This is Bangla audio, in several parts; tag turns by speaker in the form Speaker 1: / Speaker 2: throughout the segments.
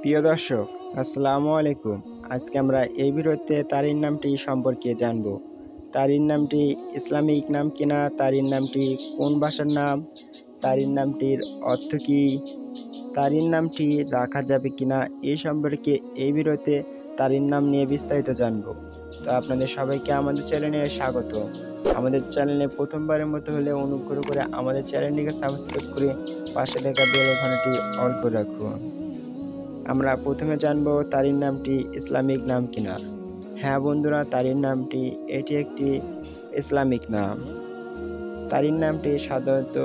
Speaker 1: প্রিয় দর্শক, আসসালামু আলাইকুম। আজকে আমরা এই ভিডিওতে তারিন নামটি সম্পর্কে জানব। তারিন নামটি ইসলামিক নাম কিনা, তারিন নামটি কোন ভাষার নাম, তারিন নামটির অর্থ কী, তারিন নামটি রাখা যাবে কিনা, এই সম্পর্কে এই ভিডিওতে তারিন নাম নিয়ে বিস্তারিত জানব। তো আপনাদের সবাইকে আমাদের চ্যানেলে স্বাগত। আমাদের চ্যানেলে প্রথমবারের মতো হলে অনুগ্রহ করে আমাদের চ্যানেলটিকে সাবস্ক্রাইব করে পাশে থাকা বেল আইকনটি অল করে রাখুন। আমরা প্রথমে জানব তারিন নামটি ইসলামিক নাম কিনা। হ্যাঁ বন্ধুরা, তারিন নামটি এটি একটি ইসলামিক নাম। তারিন নামটি সাধারণত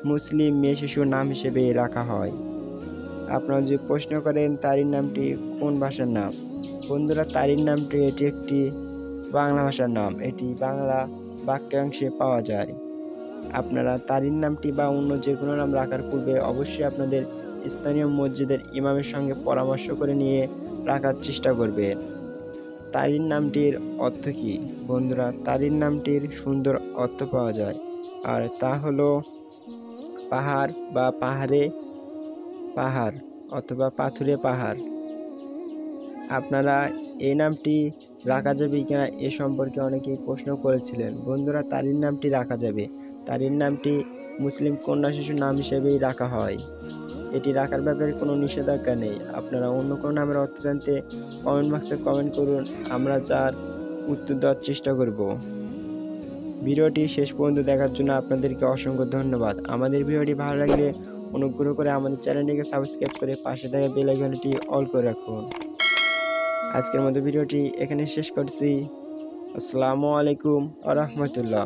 Speaker 1: মুসলিম মেয়ে শিশুর নাম হিসেবে রাখা হয়। আপনারা যদি প্রশ্ন করেন তারিন নামটি কোন ভাষার নাম, বন্ধুরা তারিন নামটি এটি একটি বাংলা ভাষার নাম। এটি বাংলা বাক্যাংশে পাওয়া যায়। আপনারা তারিন নামটি বা অন্য যে কোনো নাম রাখার পূর্বে অবশ্যই আপনাদের স্থানীয় মসজিদের ইমামের সঙ্গে পরামর্শ করে নিয়ে রাখার চেষ্টা করবেন। তারিন নামটির অর্থ কী? বন্ধুরা তারিন নামটির সুন্দর অর্থ পাওয়া যায়, আর তা হলো পাহাড় বা পাহাড়ে পাহাড় অথবা পাথুরে পাহাড়। আপনারা এই নামটি রাখা যাবে কিনা এ সম্পর্কে অনেকেই প্রশ্ন করেছিলেন। বন্ধুরা তারিন নামটি রাখা যাবে। তারিন নামটি মুসলিম কন্যা শিশুর নাম হিসেবেই রাখা হয়। এটি রাখার ব্যাপারে কোনো নিষেধাজ্ঞা নেই। আপনারা অন্য কোনো নামের অর্থ জানতে কমেন্ট বক্সে কমেন্ট করুন, আমরা যার উত্তর দেওয়ার চেষ্টা করব। ভিডিওটি শেষ পর্যন্ত দেখার জন্য আপনাদেরকে অসংখ্য ধন্যবাদ। আমাদের ভিডিওটি ভালো লাগলে অনুগ্রহ করে আমাদের চ্যানেলটিকে সাবস্ক্রাইব করে পাশে থাকা বেল আইকনটি অল করে রাখুন। আজকের মতো ভিডিওটি এখানে শেষ করছি। আসসালামু আলাইকুম ওয়া রাহমাতুল্লাহ।